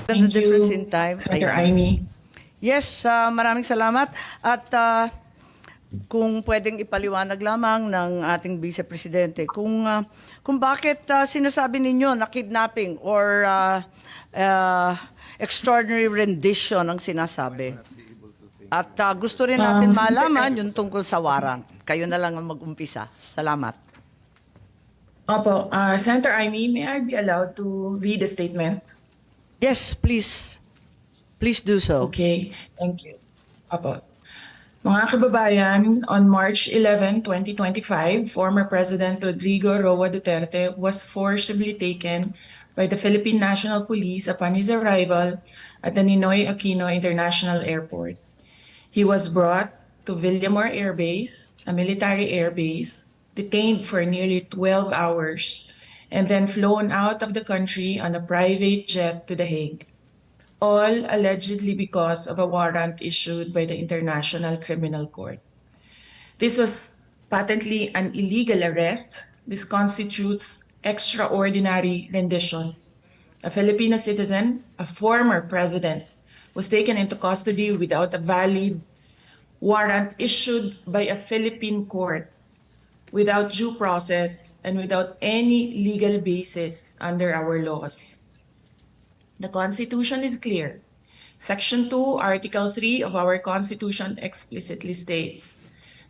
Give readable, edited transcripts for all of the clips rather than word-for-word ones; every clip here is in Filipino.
The Thank difference you, in time. Senator Ayan. Amy. Yes, maraming salamat. At kung pwedeng ipaliwanag lamang ng ating Vice Presidente kung bakit sinasabi ninyo na kidnapping or extraordinary rendition ang sinasabi. At gusto rin natin malaman yung tungkol sa warrant. Kayo na lang ang mag-umpisa. Salamat. Opo, Senator Amy, may I be allowed to read the statement? Yes, please. Please do so. Okay, thank you. Opo. Mga kababayan, on March 11, 2025, former President Rodrigo Roa Duterte was forcibly taken by the Philippine National Police upon his arrival at the Ninoy Aquino International Airport. He was brought to Villamor Air Base, a military air base, detained for nearly 12 hours, and then flown out of the country on a private jet to The Hague, all allegedly because of a warrant issued by the International Criminal Court. This was patently an illegal arrest. This constitutes extraordinary rendition. A Filipino citizen, a former president, was taken into custody without a valid warrant issued by a Philippine court, without due process, and without any legal basis under our laws. The Constitution is clear. Section 2, Article 3 of our Constitution explicitly states,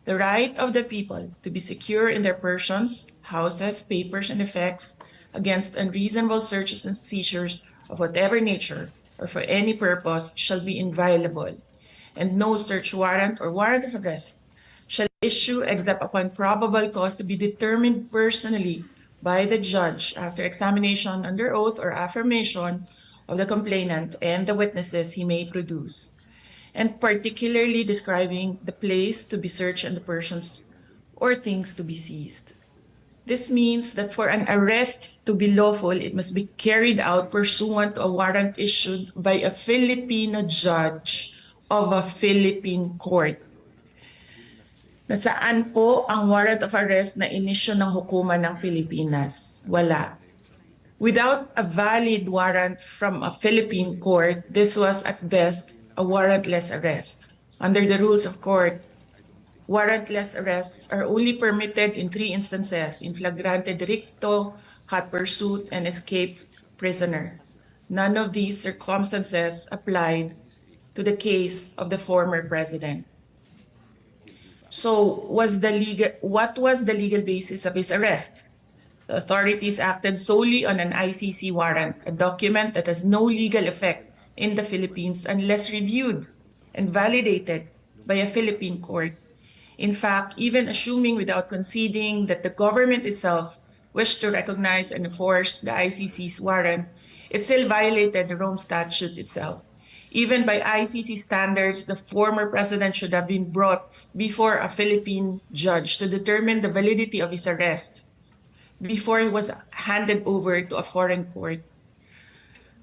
the right of the people to be secure in their persons, houses, papers, and effects against unreasonable searches and seizures of whatever nature or for any purpose shall be inviolable, and no search warrant or warrant of arrest shall issue except upon probable cause to be determined personally by the judge after examination under oath or affirmation of the complainant and the witnesses he may produce, and particularly describing the place to be searched and the persons or things to be seized. This means that for an arrest to be lawful, it must be carried out pursuant to a warrant issued by a Filipino judge of a Philippine court. Nasaan po ang warrant of arrest na inisyu ng hukuman ng Pilipinas? Wala. Without a valid warrant from a Philippine court, this was at best a warrantless arrest. Under the rules of court, warrantless arrests are only permitted in 3 instances: in flagrante delicto, hot pursuit, and escaped prisoner. None of these circumstances applied to the case of the former president. So, what was the legal basis of his arrest? The authorities acted solely on an ICC warrant, a document that has no legal effect in the Philippines unless reviewed and validated by a Philippine court. In fact, even assuming without conceding that the government itself wished to recognize and enforce the ICC's warrant, it still violated the Rome Statute itself. Even by ICC standards, the former president should have been brought before a Philippine judge to determine the validity of his arrest before it was handed over to a foreign court.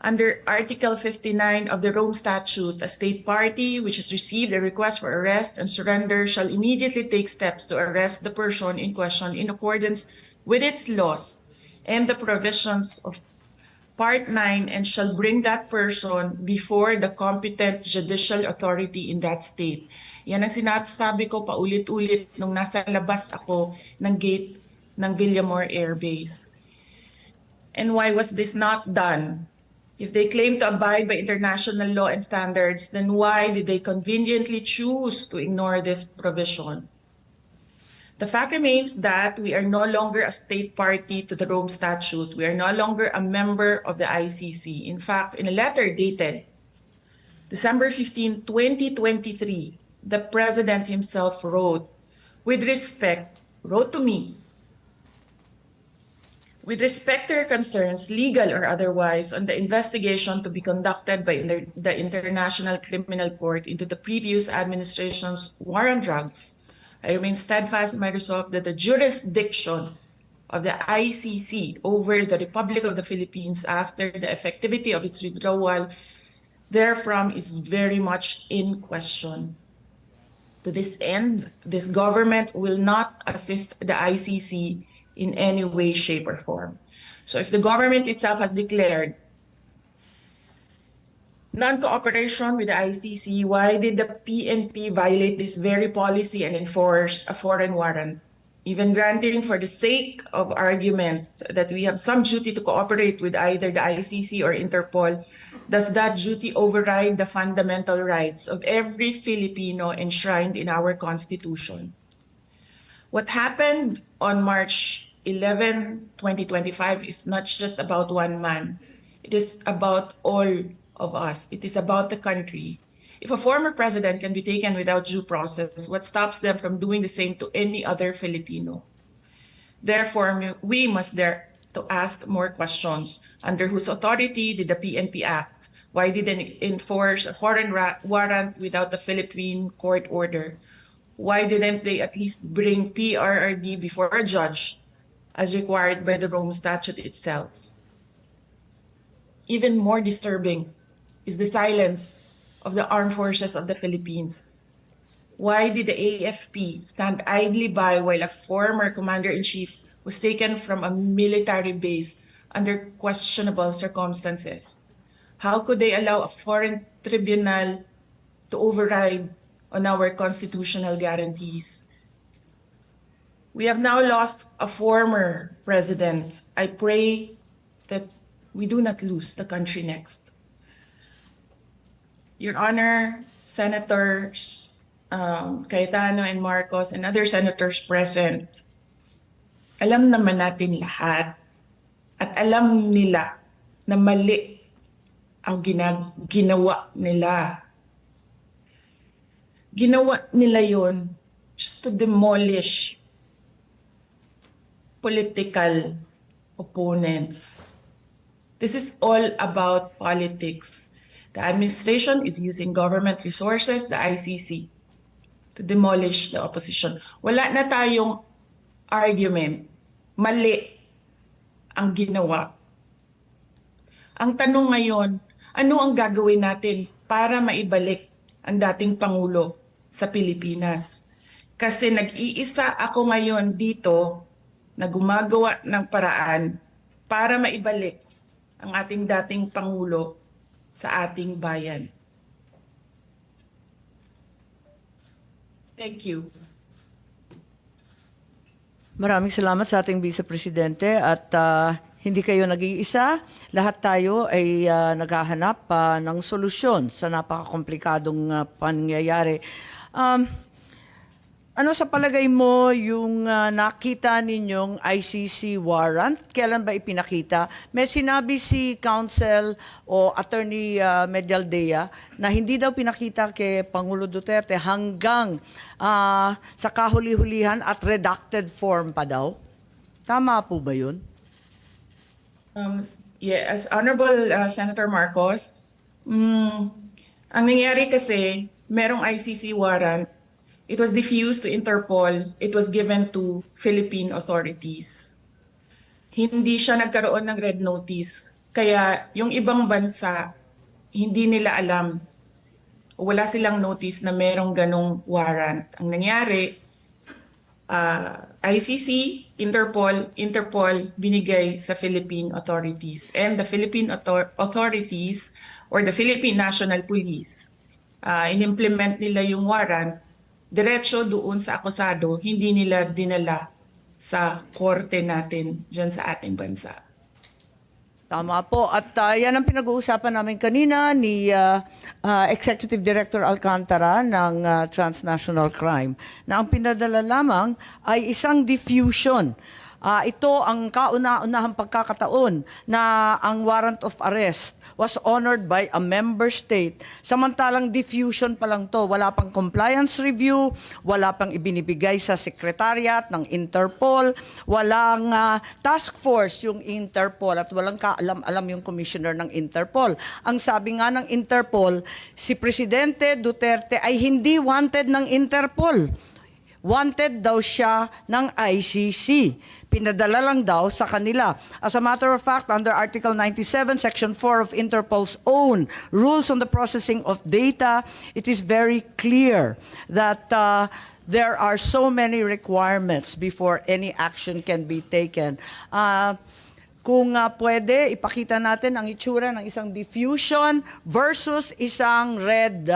Under Article 59 of the Rome Statute, a state party which has received a request for arrest and surrender shall immediately take steps to arrest the person in question in accordance with its laws and the provisions of Part 9, and shall bring that person before the competent judicial authority in that state. Yan ang sinasabi ko paulit-ulit nung nasa labas ako ng gate ng Villamor Air Base. And why was this not done? If they claim to abide by international law and standards, then why did they conveniently choose to ignore this provision? The fact remains that we are no longer a state party to the Rome Statute. We are no longer a member of the ICC. In fact, in a letter dated December 15, 2023, the President himself wrote to me, with respect to your concerns, legal or otherwise, on the investigation to be conducted by the International Criminal Court into the previous administration's war on drugs, I remain steadfast in my resolve that the jurisdiction of the ICC over the Republic of the Philippines after the effectivity of its withdrawal therefrom is very much in question. To this end, this government will not assist the ICC in any way, shape, or form. So if the government itself has declared non-cooperation with the ICC, why did the PNP violate this very policy and enforce a foreign warrant? Even granting for the sake of argument that we have some duty to cooperate with either the ICC or Interpol, does that duty override the fundamental rights of every Filipino enshrined in our Constitution? What happened on March 11, 2025 is not just about one man. It is about all of us. It is about the country. If a former president can be taken without due process, what stops them from doing the same to any other Filipino? Therefore, we must dare to ask more questions. Under whose authority did the PNP act? Why did they enforce a foreign warrant without the Philippine court order? Why didn't they at least bring PRRD before a judge as required by the Rome Statute itself? Even more disturbing is the silence of the armed forces of the Philippines. Why did the AFP stand idly by while a former commander-in-chief was taken from a military base under questionable circumstances? How could they allow a foreign tribunal to override on our constitutional guarantees? We have now lost a former president. I pray that we do not lose the country next. Your Honor, Senators Cayetano and Marcos and other senators present, alam naman natin lahat at alam nila na mali ang ginawa nila. Ginawa nila yon just to demolish political opponents. This is all about politics. The administration is using government resources, the ICC, to demolish the opposition. Wala na tayong argument. Mali ang ginawa. Ang tanong ngayon, ano ang gagawin natin para maibalik ang dating Pangulo sa Pilipinas? Kasi nag-iisa ako ngayon dito na gumagawa ng paraan para maibalik ang ating dating Pangulo sa ating bayan. Thank you. Maraming salamat sa ating Vice Presidente at hindi kayo nag-iisa. Lahat tayo ay naghahanap ng solusyon sa napakakomplikadong pangyayari. Ano sa palagay mo yung nakita ninyong ICC warrant? Kailan ba ipinakita? May sinabi si Counsel o Attorney Medialdea na hindi daw pinakita kay Pangulo Duterte hanggang sa kahuli-hulihan at redacted form pa daw. Tama po ba yun? Yes, Honorable Senator Marcos, ang nangyari kasi, merong ICC warrant. It was diffused to Interpol. It was given to Philippine authorities. Hindi siya nagkaroon ng red notice. Kaya yung ibang bansa, hindi nila alam. Wala silang notice na merong ganong warrant. Ang nangyari, ICC, Interpol binigay sa Philippine authorities. And the Philippine authorities or the Philippine National Police, in-implement nila yung warrant diretso doon sa akusado, hindi nila dinala sa korte natin dyan sa ating bansa. Tama po. At yan ang pinag-uusapan namin kanina ni Executive Director Alcantara ng Transnational Crime na ang pinadala lamang ay isang diffusion. Ito ang kauna-unahang pagkakataon na ang warrant of arrest was honored by a member state. Samantalang diffusion pa lang to, wala pang compliance review, wala pang ibinibigay sa secretariat ng Interpol, walang task force yung Interpol at walang kaalam-alam yung commissioner ng Interpol. Ang sabi nga ng Interpol, si Presidente Duterte ay hindi wanted ng Interpol. Wanted daw siya ng ICC. Pinadala lang daw sa kanila. As a matter of fact, under Article 97, Section 4 of Interpol's own rules on the processing of data, it is very clear that there are so many requirements before any action can be taken. kung pwede, ipakita natin ang itsura ng isang diffusion versus isang red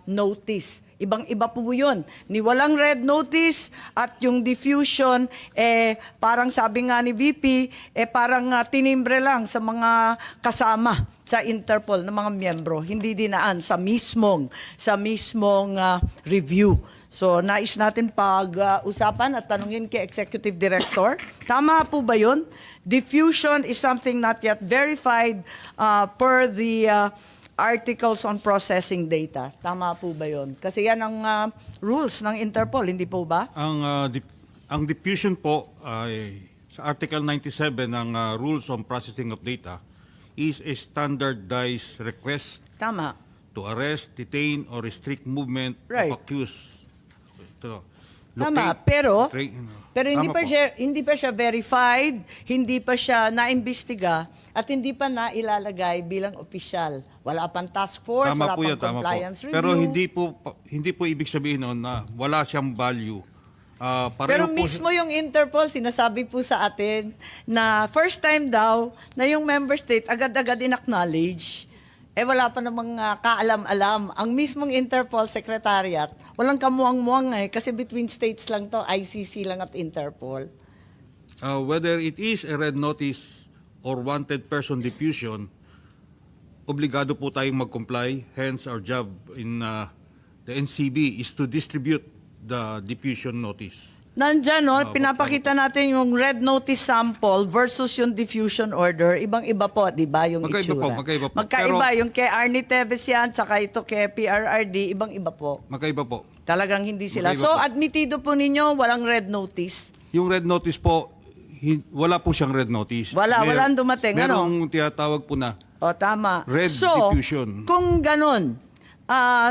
notice. Ibang-iba po yun. Ni walang red notice at yung diffusion, parang sabi nga ni VP, parang tinimbre lang sa mga kasama sa Interpol ng mga miyembro. Hindi dinaan sa mismong review. So, nais natin pag-usapan at tanungin kay Executive Director. Tama po ba yun? Diffusion is something not yet verified per the articles on processing data. Tama po ba yun? Kasi yan ang rules ng Interpol, hindi po ba? Ang diffusion po ay sa Article 97 ng Rules on Processing of Data is a standardized request Tama. to arrest, detain, or restrict movement Right. of accused. Ito, Tama, locate, pero hindi tama pa po. hindi pa siya verified, hindi pa siya naimbestiga at hindi pa nailalagay bilang opisyal. Wala pang task force, Tama wala po pang yan, tama po. compliance review. Pero hindi po ibig sabihin noon na wala siyang value. Pero Pareho po mismo yung Interpol, sinasabi po sa atin na first time daw na yung member state agad-agad in-acknowledge. Wala pa namang kaalam-alam. Ang mismong Interpol Secretariat, walang kamuang-muang kasi between states lang to, ICC lang at Interpol. whether it is a red notice or wanted person diffusion, obligado po tayong mag-comply. Hence, our job in the NCB is to distribute the diffusion notice. Nandyan, no? Pinapakita natin yung red notice sample versus yung diffusion order. Ibang-iba po, di ba, yung Magkaiba itsura? po, magkaiba po. Magkaiba, Pero- yung kay Arnie Teves yan, tsaka ito kay PRRD, ibang-iba po. Magkaiba po. Talagang hindi sila. Magkaiba So, po. admitido po ninyo, walang red notice. Yung red notice po, wala po siyang red notice. Walang dumating, ano? Merong tinatawag po na O, tama. Red so, diffusion. kung ganun,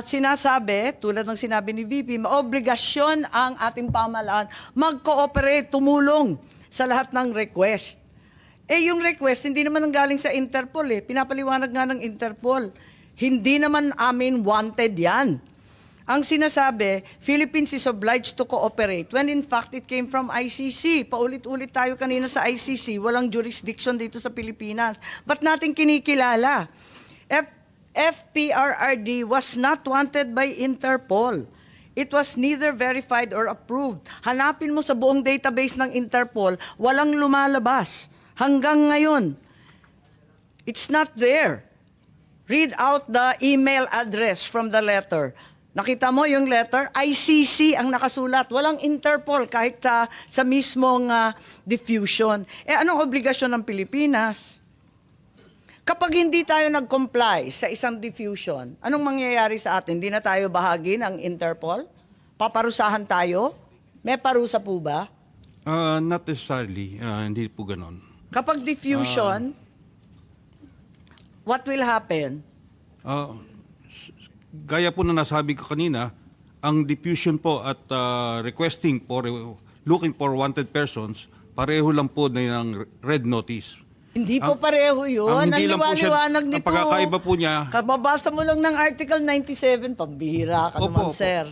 sinasabi, tulad ng sinabi ni VP, maobligasyon ang ating pamahalaan mag-cooperate, tumulong sa lahat ng request. Yung request, hindi naman ang galing sa Interpol Pinapaliwanag nga ng Interpol. Hindi naman amin wanted yan. Ang sinasabi, Philippines is obliged to cooperate when in fact it came from ICC. Paulit-ulit tayo kanina sa ICC, walang jurisdiction dito sa Pilipinas. Ba't natin kinikilala? FPRRD was not wanted by Interpol. It was neither verified or approved. Hanapin mo sa buong database ng Interpol, walang lumalabas. Hanggang ngayon, it's not there. Read out the email address from the letter. Nakita mo yung letter? ICC ang nakasulat. Walang Interpol kahit sa mismong diffusion. Anong obligasyon ng Pilipinas? Kapag hindi tayo nag-comply sa isang diffusion, anong mangyayari sa atin? Hindi na tayo bahagi ng Interpol? Paparusahan tayo? May parusa po ba? not necessarily, hindi po ganon. Kapag diffusion, what will happen? Gaya po na nasabi ko kanina, ang diffusion po at requesting for looking for wanted persons, pareho lang po na ng red notice. Hindi po pareho yun. ang Ang hindi lang po siya- liwanag ang nito. pagkakaiba po niya- Kababasa mo lang ng Article 97, pambihira ka Opo, naman, opo. sir.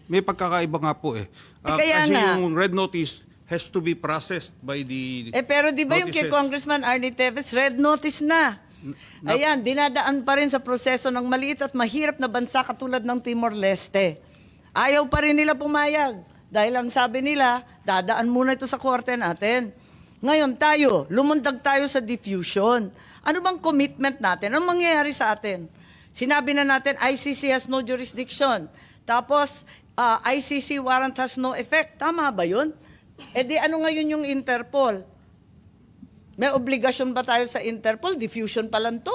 May pagkakaiba nga po kaya kasi nga. yung red notice has to be processed by the Pero di ba yung kay notices. Congressman Arnie Teves, red notice na. Ayan, dinadaan pa rin sa proseso ng maliit at mahirap na bansa katulad ng Timor-Leste. Ayaw pa rin nila pumayag. Dahil ang sabi nila, dadaan muna ito sa korte natin. Ngayon tayo, lumundag tayo sa diffusion. Ano bang commitment natin? Anong mangyayari sa atin? Sinabi na natin, ICC has no jurisdiction. Tapos, ICC warrant has no effect. Tama ba yun? Di ano ngayon yung Interpol? May obligasyon ba tayo sa Interpol? Diffusion pa lang to.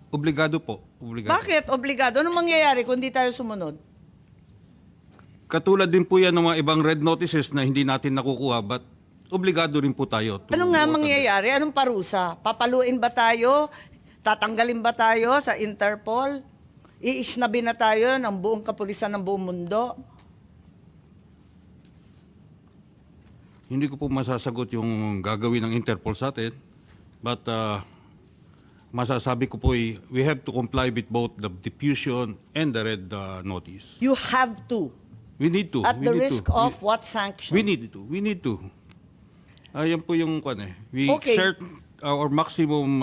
Obligado po. Obligado. Bakit obligado? Anong mangyayari kung hindi tayo sumunod? Katulad din po yan ng mga ibang red notices na hindi natin nakukuha, but obligado rin po tayo. Ano nga mangyayari? Anong parusa? Papaluin ba tayo? Tatanggalin ba tayo sa Interpol? Iisnabi na tayo ng buong kapulisan ng buong mundo? Hindi ko po masasagot yung gagawin ng Interpol sa atin, but masasabi ko po we have to comply with both the diffusion and the red notice. You have to. We need to. At we the need risk to. of what sanction? We need to. We need to. Yan po yung we Okay. exert our maximum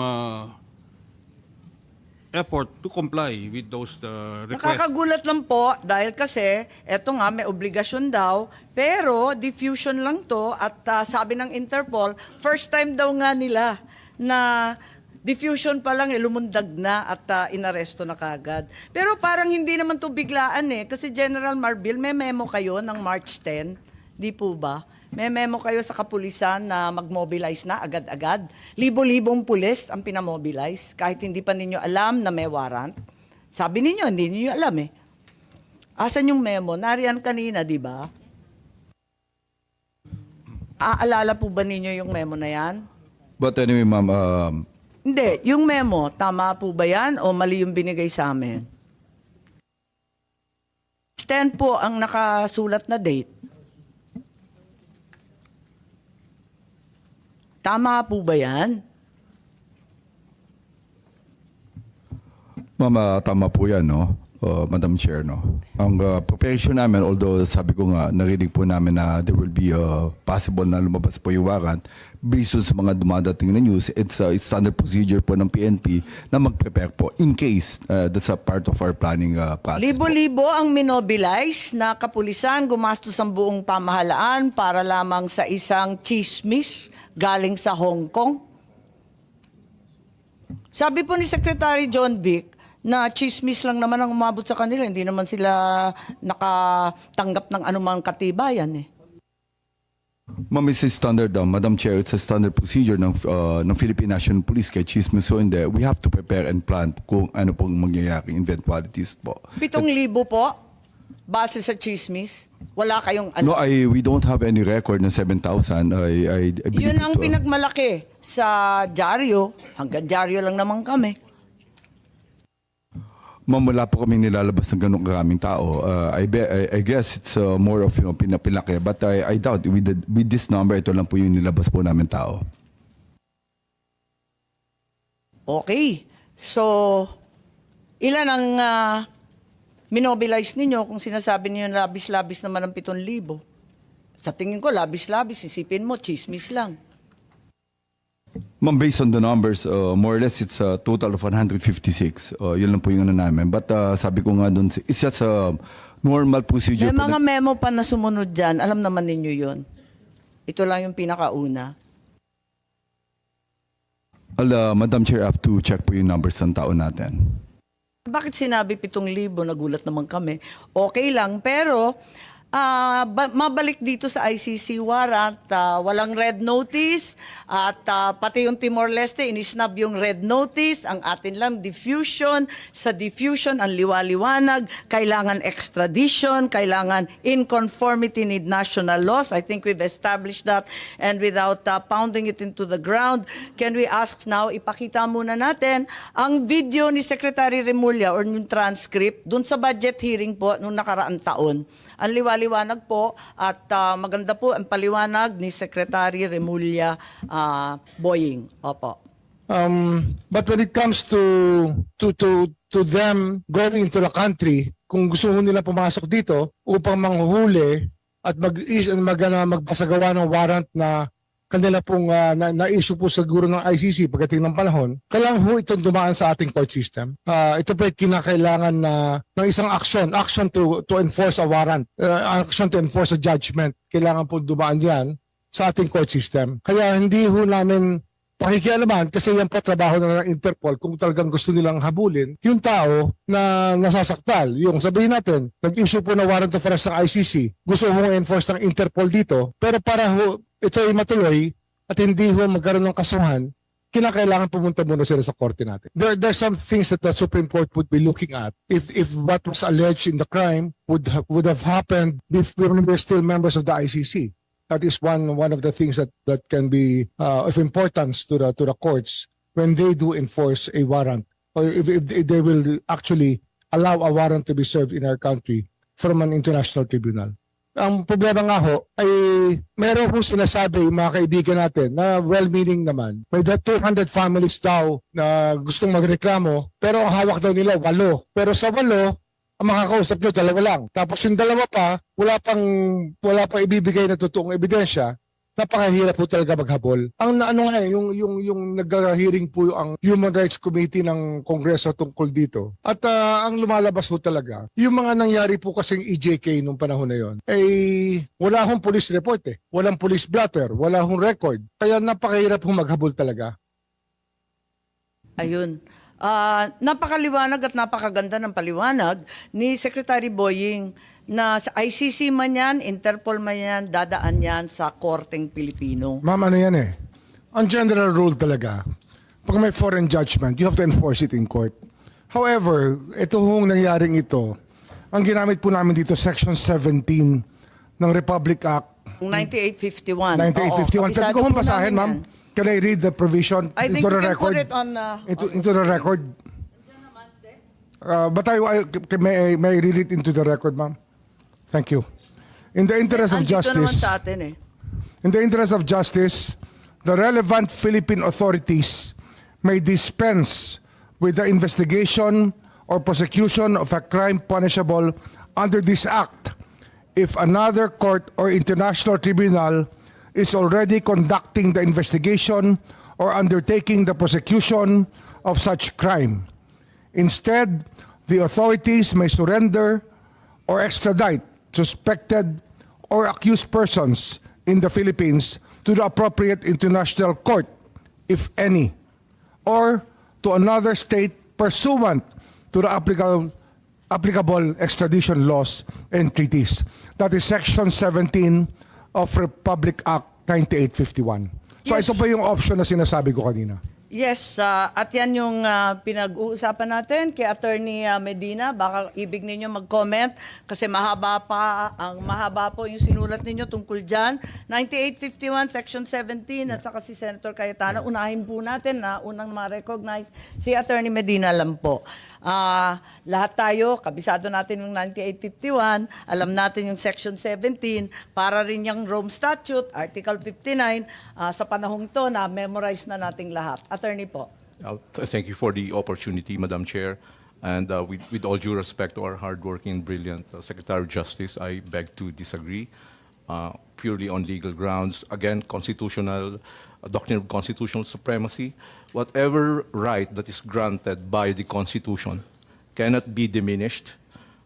effort to comply with those requests. Nakakagulat lang po dahil kasi eto nga may obligasyon daw pero diffusion lang to at sabi ng Interpol first time daw nga nila na diffusion pa lang lumundag na at inaresto na kagad. Pero parang hindi naman to biglaan kasi General Marbil may memo kayo ng March 10, di po ba? May memo kayo sa kapulisan na mag-mobilize na agad-agad. Libo-libong pulis ang pinamobilize kahit hindi pa ninyo alam na may warrant. Sabi ninyo, hindi ninyo alam Asan yung memo? Nariyan kanina, di ba? Aalala po ba ninyo yung memo na yan? But anyway, ma'am, Hindi. Yung memo, tama po ba yan o mali yung binigay sa amin? 10 po ang nakasulat na date. Tama po ba yan? ma'am, tama po yan, no? Madam Chair, no? Ang preparation namin, although sabi ko nga, narinig po namin na there will be possible na lumabas po yung warrant, based on sa mga dumadating na news, it's standard procedure po ng PNP na mag-prepare po in case that's a part of our planning process. Libo-libo ang minobilize na kapulisan, gumastos ang buong pamahalaan para lamang sa isang chismis galing sa Hong Kong. Sabi po ni Secretary John Vic na chismis lang naman ang umabot sa kanila. Hindi naman sila nakatanggap ng anumang katibayan Ma'am, it's a standard, Madam Chair, it's a standard procedure ng Philippine National Police kay Chismis. So in there, we have to prepare and plan kung ano pong mangyayaring eventualities po. 7,000 po, base sa chismis. Wala kayong No, ano. we don't have any record ng 7,000. I believe Yun ang it, pinagmalaki sa dyaryo. Hanggang dyaryo lang naman kami. Ma'am, wala po kami nilalabas ng ganong karaming tao. I guess it's more of pinapilaki. But I doubt with this number, ito lang po yung nilabas po namin tao. Okay. So, ilan ang minobilize ninyo kung sinasabi niyo labis-labis naman ang 7,000? Sa tingin ko, labis-labis. Isipin mo, chismis lang. Ma'am, based on the numbers, more or less it's a total of 156. Yun lang po yung ano namin. But sabi ko nga doon, it's just a normal procedure. May po mga memo pa na sumunod dyan. Alam naman ninyo yun. Ito lang yung pinakauna. Madam Chair, I have to check po yung numbers ng tao natin. Bakit sinabi 7,000? Nagulat naman kami. Okay lang, pero mabalik dito sa ICC warrant, walang red notice at pati yung Timor-Leste, inisnab yung red notice, ang atin lang diffusion, sa diffusion ang liwaliwanag, kailangan extradition, kailangan in conformity with national laws. I think we've established that and without pounding it into the ground, can we ask now, ipakita muna natin ang video ni Secretary Remulla or yung transcript dun sa budget hearing po nung nakaraang taon. Ang liwaliwanag po at maganda po ang paliwanag ni Secretary Remulla Boying. Opo. But when it comes to them going into the country, kung gusto nila pumasok dito upang manghuhuli at magpasagawa ng warrant na kanila pong na-issue po siguro ng ICC pagdating ng panahon, kailangan ho itong dumaan sa ating court system. Ito po ay kinakailangan ng isang action to enforce a warrant, action to enforce a judgment. Kailangan po dumaan yan sa ating court system. Kaya hindi ho namin pakikialaman kasi yan po trabaho na ng Interpol kung talagang gusto nilang habulin yung tao na nasasaktal. Yung sabihin natin, nag-issue po na warrant of arrest ng ICC, gusto ho enforce ng Interpol dito, pero para ho ito ay matuloy at hindi ho magkaroon ng kasuhan, kinakailangan pumunta muna sila sa korte natin. There are some things that the Supreme Court would be looking at if what was alleged in the crime would have happened when we're still members of the ICC. That is one of the things that can be of importance to the courts when they do enforce a warrant or if they will actually allow a warrant to be served in our country from an international tribunal. Ang problema nga ho ay meron ho sinasabi yung mga kaibigan natin na well-meaning naman. May 200 families daw na gustong magreklamo pero ang hawak daw nila 8. Pero sa 8, ang makakausap nyo 2 lang. Tapos yung 2 pa, wala pang ibibigay na totoong ebidensya. napakahirap po talaga maghabol. Ang ano nga yung nag-hearing po ang Human Rights Committee ng Kongreso tungkol dito. At ang lumalabas po talaga, yung mga nangyari po kasing EJK nung panahon na yon, wala hong police report Walang police blotter, wala hong record. Kaya napakahirap po maghabol talaga. Ayun. Napakaliwanag at napakaganda ng paliwanag ni Secretary Boying na sa ICC man yan, Interpol man yan, dadaan yan sa Korteng Pilipino. Ma'am, ano yan Ang general rule talaga, pag may foreign judgment, you have to enforce it in court. However, ito hong nangyaring ito, ang ginamit po namin dito, Section 17 ng Republic Act 9851. 9851. Pwede ko hong basahin, ma'am? Can I read the provision I think into you the can record? put it on... Into the record? But may I read it into the record, ma'am? Thank you. In the interest of Andito naman justice, sa atin in the interest of justice, the relevant Philippine authorities may dispense with the investigation or prosecution of a crime punishable under this act if another court or international tribunal is already conducting the investigation or undertaking the prosecution of such crime. Instead, the authorities may surrender or extradite suspected or accused persons in the Philippines to the appropriate international court, if any, or to another state pursuant to the applicable extradition laws and treaties. That is Section 17 of Republic Act 9851. So Yes. ito pa yung option na sinasabi ko kanina. Yes, at yan yung pinag-uusapan natin kay Attorney Medina. Baka ibig ninyo mag-comment kasi mahaba po yung sinulat ninyo tungkol dyan. 9851, Section 17, at saka si Senator Cayetano. Unahin po natin na unang ma-recognize si Attorney Medina lang po. Lahat tayo, kabisado natin yung 9851, alam natin yung Section 17, para rin yung Rome Statute, Article 59, sa panahong to na memorize na nating lahat. Attorney po. Thank you for the opportunity, Madam Chair. And with all due respect to our hardworking, brilliant Secretary of Justice, I beg to disagree purely on legal grounds. Again, constitutional, doctrine of constitutional supremacy. Whatever right that is granted by the Constitution cannot be diminished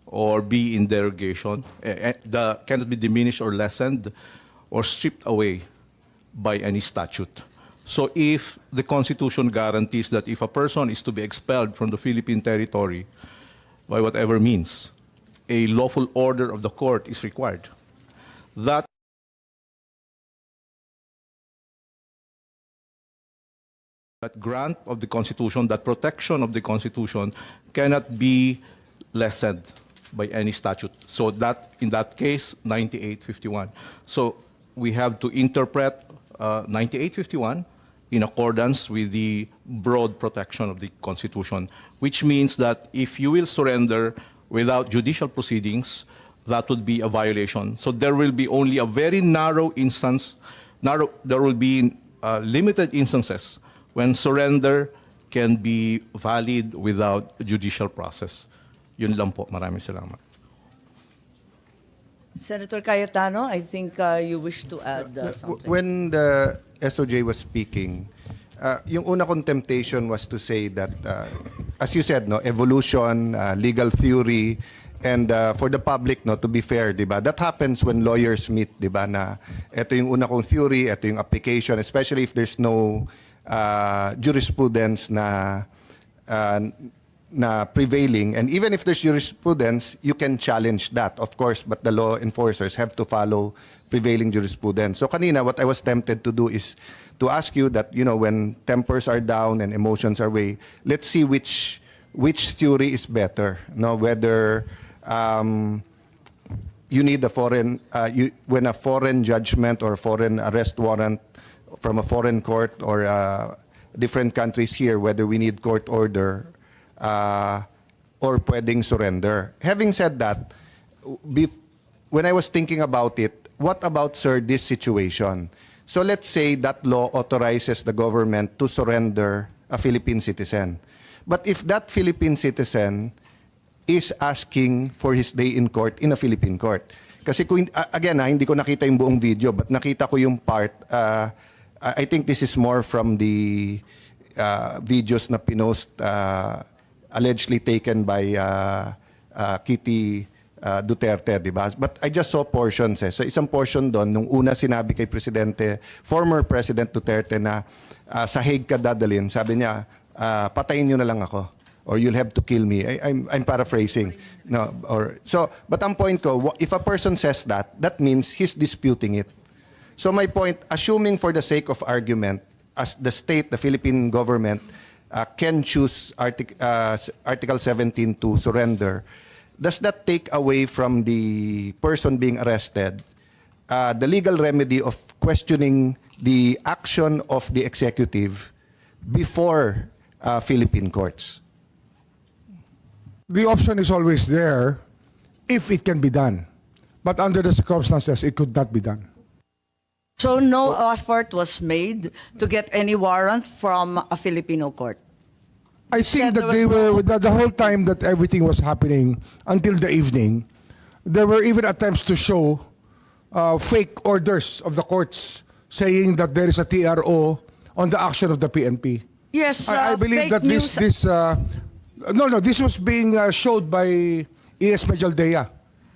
or be in derogation, cannot be diminished or lessened or stripped away by any statute. So if the Constitution guarantees that if a person is to be expelled from the Philippine territory by whatever means, a lawful order of the court is required, that grant of the Constitution, that protection of the Constitution cannot be lessened by any statute. So that, in that case, 9851. So we have to interpret 9851 in accordance with the broad protection of the Constitution, which means that if you will surrender without judicial proceedings, that would be a violation. So there will be only a very narrow instance, there will be limited instances when surrender can be valid without judicial process. Yun lang po. Maraming salamat. Senator Cayetano, I think you wish to add something. When the SOJ was speaking, yung una kong temptation was to say that, as you said, no, evolution, legal theory, and for the public, no, to be fair, di ba? That happens when lawyers meet, di ba? Na ito yung una kong theory, ito yung application, especially if there's no jurisprudence na prevailing. And even if there's jurisprudence, you can challenge that, of course, but the law enforcers have to follow prevailing jurisprudence. So kanina, what I was tempted to do is to ask you that, you know, when tempers are down and emotions are way, let's see which theory is better. No, whether you need a foreign, when a foreign judgment or foreign arrest warrant from a foreign court or different countries here, whether we need court order or pwedeng surrender. Having said that, when I was thinking about it, what about, sir, this situation? So let's say that law authorizes the government to surrender a Philippine citizen. But if that Philippine citizen is asking for his day in court in a Philippine court, Kasi kung, again, hindi ko nakita yung buong video, but nakita ko yung part. I think this is more from the videos na pinost allegedly taken by Kitty Duterte, di ba? But I just saw portions eh. So isang portion doon, nung una sinabi kay former President Duterte na sa Hague ka dadalhin, sabi niya, patayin niyo na lang ako or you'll have to kill me. I'm paraphrasing. No, but ang point ko, if a person says that, that means he's disputing it. So my point, assuming for the sake of argument, as the state, the Philippine government, can choose Article 17 to surrender, does that take away from the person being arrested the legal remedy of questioning the action of the executive before Philippine courts? The option is always there if it can be done. But under the circumstances, it could not be done. So no effort was made to get any warrant from a Filipino court. I said think there that they was were, the whole time that everything was happening until the evening, there were even attempts to show fake orders of the courts saying that there is a TRO on the action of the PNP. Yes, I believe fake that news. this was being showed by E.S. Medialdea.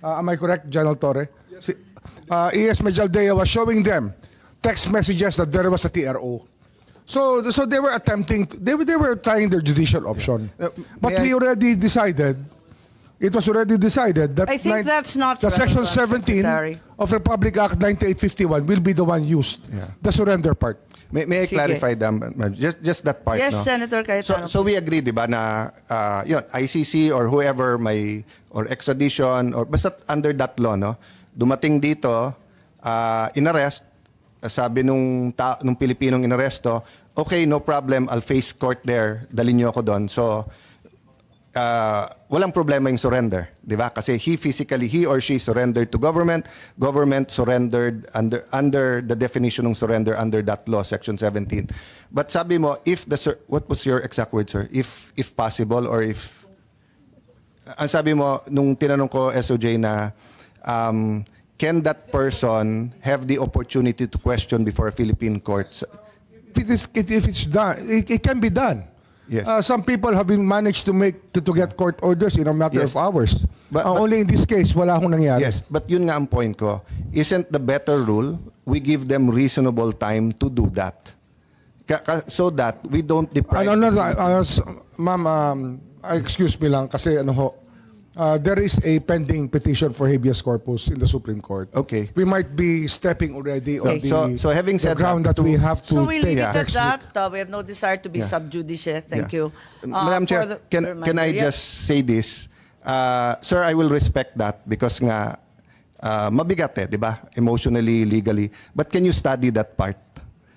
Am I correct, General Torre? E.S. Medialdea was showing them text messages that there was a TRO. So they were attempting, they were trying their judicial option. But may we I- already decided, it was already decided that I think that's not that Section relevant, 17 Secretary. of Republic Act 9851 will be the one used, the surrender part. May I Sige. clarify them? Just that part, Yes, no? Senator Cayetano. So we agree, di ba, na yun, ICC or whoever may, or extradition, or basta under that law, no? Dumating dito, inarrest, sabi nung Pilipinong inaresto, okay, no problem, I'll face court there, dalhin niyo ako doon. So, walang problema yung surrender, di ba? Kasi he or she surrendered to government, government surrendered under the definition ng surrender under that law, Section 17. But sabi mo, what was your exact word, sir? If possible or if... Ang sabi mo, nung tinanong ko SOJ na, can that person have the opportunity to question before Philippine courts? If it's done, it can be done. Yes. Some people have been managed to get court orders in a matter Yes. of hours. But- Only in this case, wala akong nangyari. Yes, but yun nga ang point ko. Isn't the better rule, we give them reasonable time to do that? So that we don't deprive... Ma'am, excuse me lang kasi there is a pending petition for habeas corpus in the Supreme Court. Okay. We might be stepping already on So having the said ground that, that we have to So we leave take it at next week. that. We have no desire to be Yeah. sub judice. Thank Yeah. you. Madam For Chair, the can reminder. I Yes. just say this? Sir, I will respect that because nga mabigat di ba? Emotionally, legally. But can you study that part?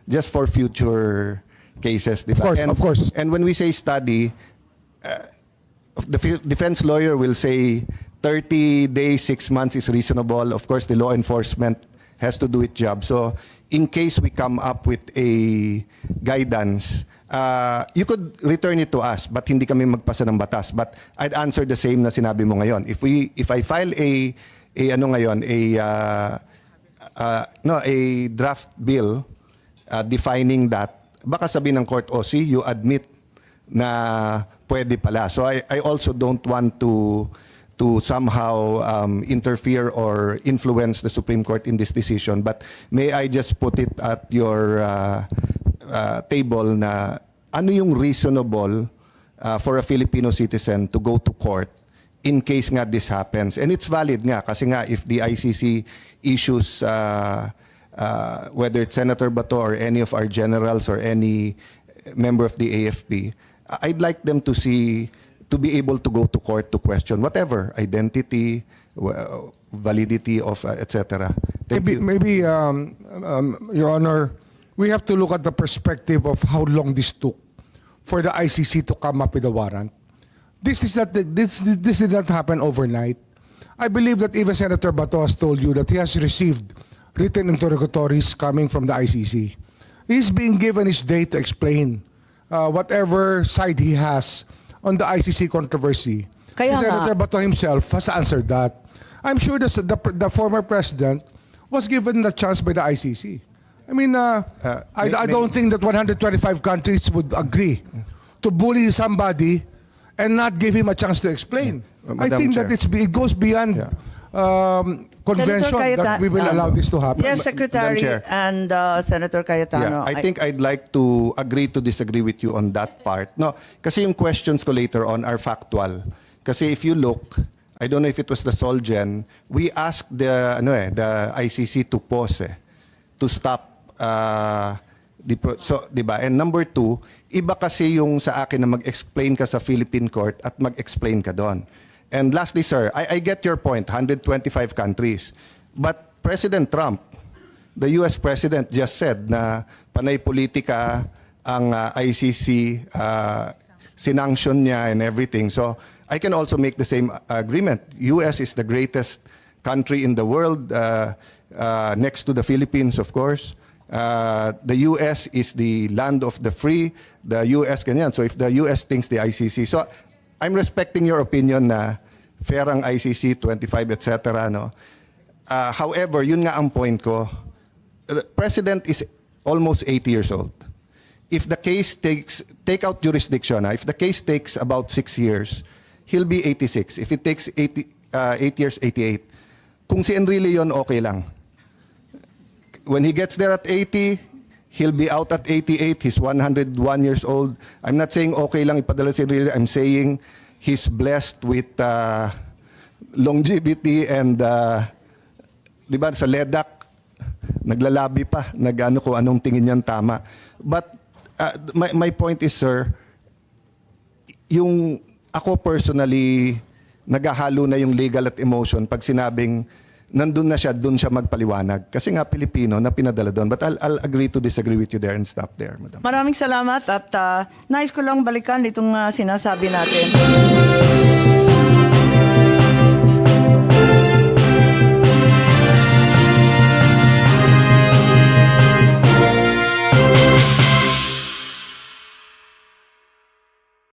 Just for future cases, di ba? Of course. And when we say study, the defense lawyer will say 30 days, 6 months is reasonable. Of course, the law enforcement has to do its job. So in case we come up with a guidance, you could return it to us, but hindi kami magpasa ng batas. But I'd answer the same na sinabi mo ngayon. If I file a draft bill defining that, baka sabihin ng court, see, you admit na pwede pala. So I also don't want to somehow interfere or influence the Supreme Court in this decision. But may I just put it at your table na ano yung reasonable for a Filipino citizen to go to court in case nga this happens. And it's valid nga kasi nga if the ICC issues whether it's Senator Bato or any of our generals or any member of the AFP, I'd like them to be able to go to court to question whatever identity, validity of etc. Thank you. Maybe, Your Honor, we have to look at the perspective of how long this took for the ICC to come up with a warrant. This did not happen overnight. I believe that even Senator Bato has told you that he has received written interrogatories coming from the ICC. He's being given his day to explain whatever side he has on the ICC controversy. Kaya nga. Senator Bato himself has answered that. I'm sure the former president was given the chance by the ICC. I mean, I don't think that 125 countries would agree to bully somebody and not give him a chance to explain. I Madam think Chair. that it goes beyond convention that we will allow this to happen. Yes, Secretary Chair. and Senator Cayetano. Yeah, I think I'd like to agree to disagree with you on that part. No, kasi yung questions ko later on are factual. Kasi if you look, I don't know if it was the Solgen, we asked the ICC to pause, to stop so, 'di ba? And number two, iba kasi yung sa akin na mag-explain ka sa Philippine court at mag-explain ka doon. And lastly, sir, I get your point, 125 countries. But President Trump, the US President just said na panay politika ang ICC, sinanction niya and everything. So I can also make the same agreement. US is the greatest country in the world, next to the Philippines, of course. The US is the land of the free. The US ganyan. So if the US thinks the ICC. So I'm respecting your opinion na fair ang ICC, 25, etc. No? However, yun nga ang point ko. The President is almost 80 years old. If the case take out jurisdiction, if the case takes about 6 years, he'll be 86. If it takes 8 years, 88. Kung si Enrile yun, okay lang. When he gets there at 80, he'll be out at 88. He's 101 years old. I'm not saying okay lang ipadala si Enrile. I'm saying he's blessed with longevity and, di ba, sa LEDAC, naglalabi pa, nag-ano ko anong tingin niyan tama. But my point is, sir, yung ako personally, naghahalo na yung legal at emotion pag sinabing nandun na siya, dun siya magpaliwanag. Kasi nga Pilipino na pinadala doon. But I'll agree to disagree with you there and stop there, Madam. Maraming salamat at nais ko lang balikan itong sinasabi natin.